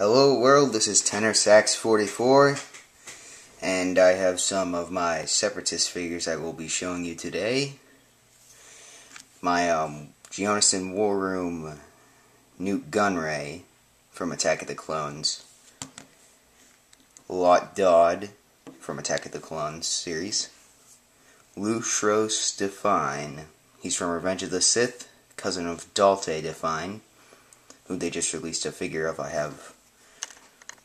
Hello world, this is Tenor Sax 44, and I have some of my Separatist figures I will be showing you today. My Geonison War Room Newt Gunray from Attack of the Clones. Lot Dodd from Attack of the Clones series. Lutros Define. He's from Revenge of the Sith, cousin of Dalte Define, who they just released a figure of. I have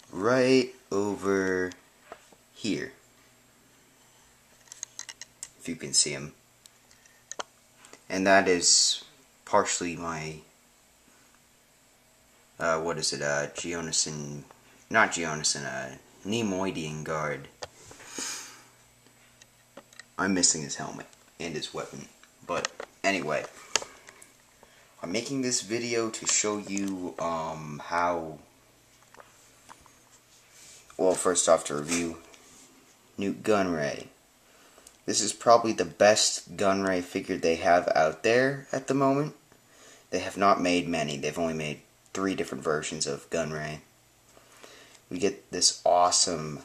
right over here, if you can see him. And that is partially my Geonison, not Geonison, Neimoidian guard. I'm missing his helmet and his weapon, but anyway, I'm making this video to show you how. Well, first off, to review Newt Gunray. This is probably the best Gunray figure they have out there at the moment. They have not made many. They've only made 3 different versions of Gunray. We get this awesome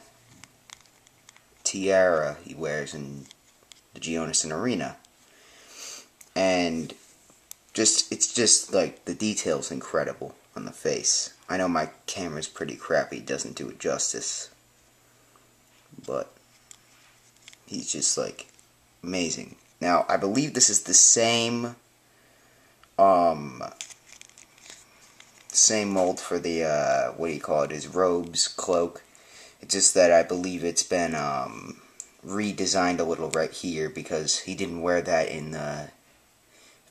tiara he wears in the Geonison arena. And it's just like the detail's incredible on the face. I know my camera's pretty crappy, doesn't do it justice, but he's just like amazing. Now I believe this is the same mold for the what do you call it, his robes, cloak. It's just that I believe it's been redesigned a little right here because he didn't wear that in the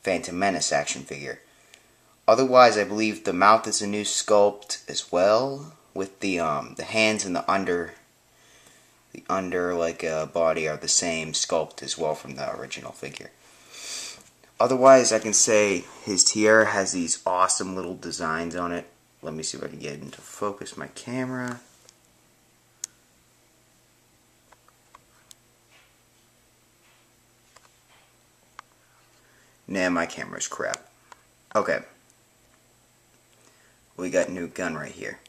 Phantom Menace action figure. Otherwise, I believe the mouth is a new sculpt as well, with the hands and the under like body are the same sculpt as well from the original figure. Otherwise, I can say his tiara has these awesome little designs on it. Let me see if I can get into focus my camera. Nah, my camera's crap. Okay. We got Newt Gunray right here.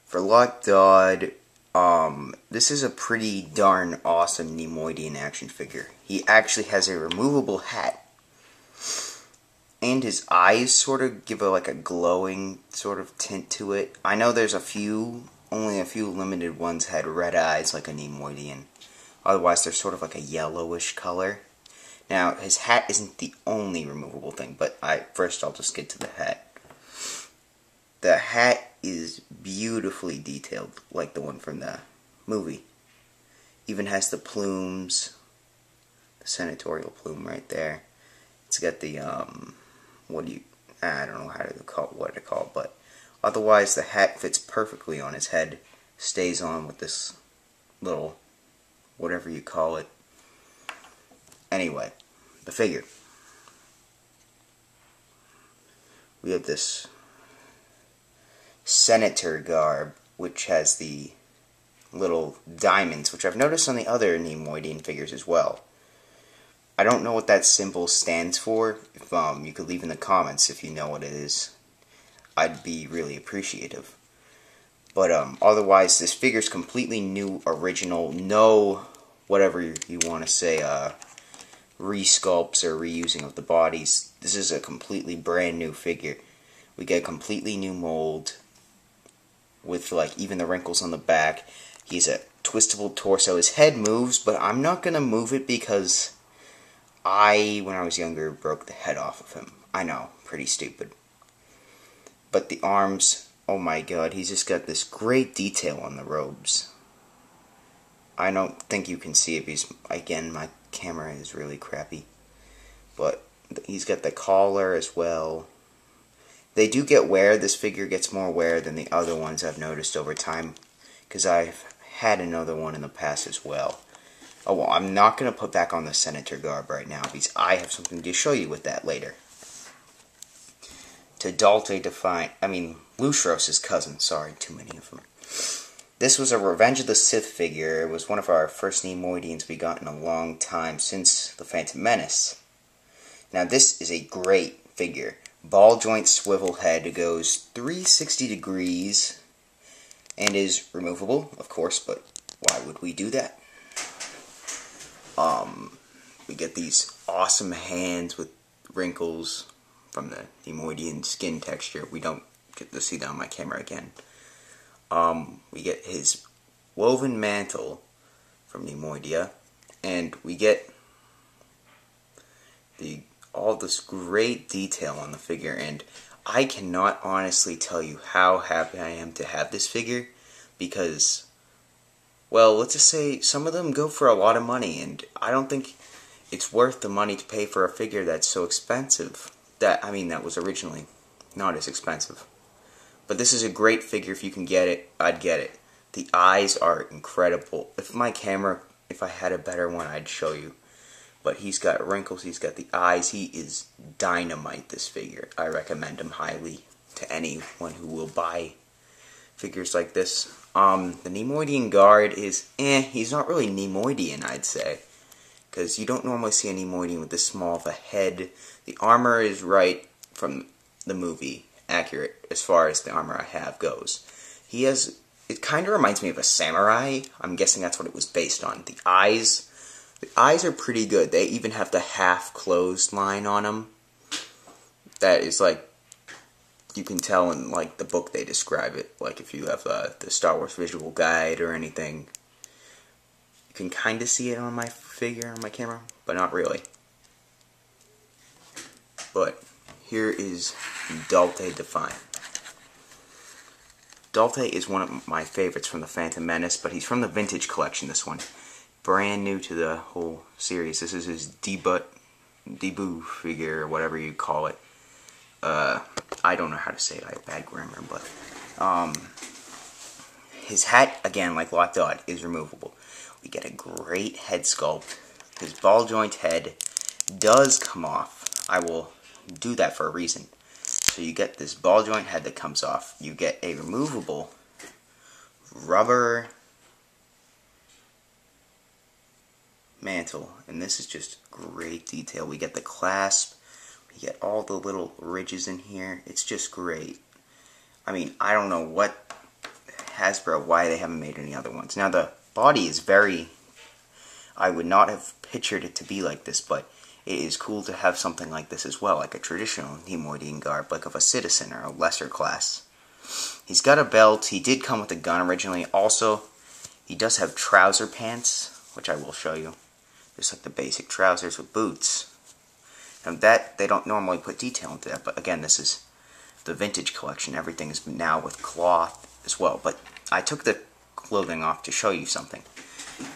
For Lot Dodd, this is a pretty darn awesome Neimoidian action figure. He actually has a removable hat. And his eyes sort of give like a glowing sort of tint to it. I know there's only a few limited ones had red eyes like a Neimoidian. Otherwise, they're sort of like a yellowish color. Now, his hat isn't the only removable thing, but first I'll just get to the hat. The hat is beautifully detailed, like the one from the movie. Even has the plumes, the senatorial plume right there. It's got the, I don't know what to call it, but otherwise the hat fits perfectly on his head. Stays on with this little, whatever you call it. Anyway, the figure. We have this senator garb, which has the little diamonds, which I've noticed on the other Neimoidian figures as well. I don't know what that symbol stands for. If you could leave in the comments if you know what it is, I'd be really appreciative. But otherwise, this figure's completely new, original, no whatever you want to say, resculpts or reusing of the bodies. This is a completely brand new figure. We get a completely new mold with like even the wrinkles on the back. He's a twistable torso. His head moves, but I'm not gonna move it because when I was younger, broke the head off of him. I know, pretty stupid. But the arms, oh my god, he's just got this great detail on the robes. I don't think you can see it because, again, my camera is really crappy. But he's got the collar as well. They do get wear. This figure gets more wear than the other ones I've noticed over time, because I've had another one in the past as well. Oh, well, I'm not going to put back on the senator garb right now, because I have something to show you with that later. To Dalte Define, Lutros' cousin, sorry, too many of them. This was a Revenge of the Sith figure. It was one of our first Neimoidians we got in a long time, since the Phantom Menace. Now this is a great figure. Ball joint swivel head goes 360 degrees and is removable, of course, but why would we do that? We get these awesome hands with wrinkles from the Neimoidian skin texture. We don't get to see that on my camera again. We get his woven mantle from Neimoidia, and we get all this great detail on the figure, and I cannot honestly tell you how happy I am to have this figure, because, well, let's just say some of them go for a lot of money, and I don't think it's worth the money to pay for a figure that's so expensive. That was originally not as expensive. But this is a great figure. If you can get it, I'd get it. The eyes are incredible. If I had a better one, I'd show you. But he's got wrinkles, he's got the eyes, he is dynamite, this figure. I recommend him highly to anyone who will buy figures like this. The Neimoidian guard is, he's not really Neimoidian, I'd say. Because you don't normally see a Neimoidian with this small of a head. The armor is right from the movie, accurate as far as the armor I have goes. It kind of reminds me of a samurai. I'm guessing that's what it was based on. The eyes are pretty good. They even have the half-closed line on them. That is like, you can tell in like the book they describe it. Like if you have the Star Wars visual guide or anything. You can kind of see it on my figure, on my camera, but not really. But here is Dalte Define. Dalte is one of my favorites from the Phantom Menace, but he's from the Vintage Collection, this one. Brand new to the whole series. This is his debut figure, or whatever you call it. I don't know how to say it, I have bad grammar, but his hat, again, like Lot Dot, is removable. We get a great head sculpt. His ball joint head does come off. I will do that for a reason. So you get this ball joint head that comes off. You get a removable rubber mantle, and this is just great detail. We get the clasp, we get all the little ridges in here. It's just great. I mean, I don't know what Hasbro, why they haven't made any other ones. Now the body is I would not have pictured it to be like this, but it is cool to have something like this as well, like a traditional Neimoidian garb, like of a citizen or a lesser class. He's got a belt. He did come with a gun originally. Also, he does have trouser pants, which I will show you. Just like the basic trousers with boots. Now that, they don't normally put detail into that, but again, this is the Vintage Collection. Everything is now with cloth as well, but I took the clothing off to show you something.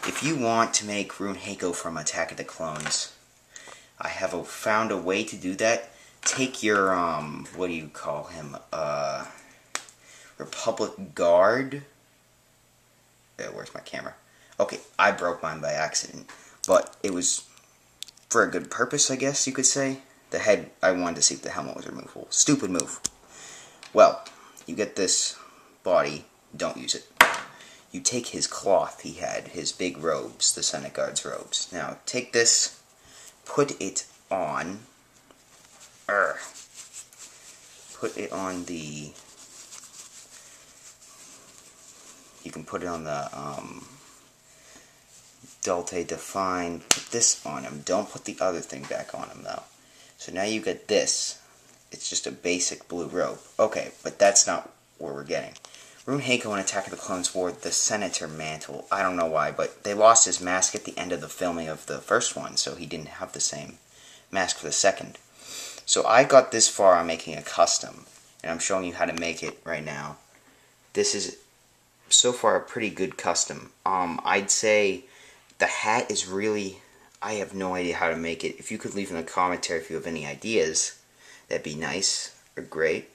If you want to make Rune Heiko from Attack of the Clones, I have found a way to do that. Take your, what do you call him, Republic Guard. Where's my camera? Okay, I broke mine by accident, but it was for a good purpose, I guess you could say. The head, I wanted to see if the helmet was removable. Stupid move. Well, you get this body, don't use it. You take his cloth he had, his big robes, the Senate Guard's robes. Now, take this, put it on, you can put it on the, Dalte Define, put this on him. Don't put the other thing back on him, though. So now you get this. It's just a basic blue robe. Okay, but that's not where we're getting. Rune Heiko in Attack of the Clones wore the Senator mantle. I don't know why, but they lost his mask at the end of the filming of the first one, so he didn't have the same mask for the second. So I got this far on making a custom, and I'm showing you how to make it right now. This is, so far, a pretty good custom. I'd say the hat is really, I have no idea how to make it. If you could leave in the commentary if you have any ideas, that'd be nice, or great.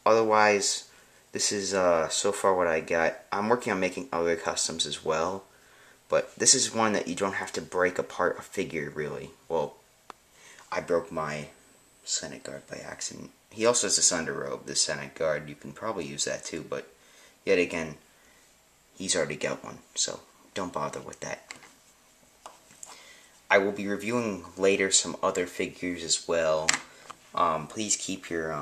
Otherwise, this is so far what I got. I'm working on making other customs as well, but this is one that you don't have to break apart a figure, really. Well, I broke my Senate Guard by accident. He also has this underrobe, the Senate Guard. You can probably use that too, but yet again, he's already got one, so don't bother with that. I will be reviewing later some other figures as well. Please keep your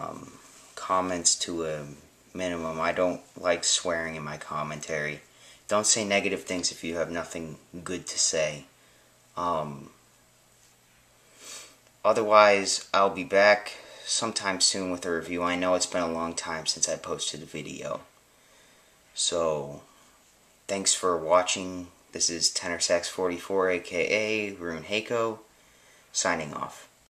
comments to a minimum. I don't like swearing in my commentary. Don't say negative things if you have nothing good to say. Otherwise, I'll be back sometime soon with a review. I know it's been a long time since I posted a video. So, thanks for watching. This is TenorSax44, aka Rune Heiko, signing off.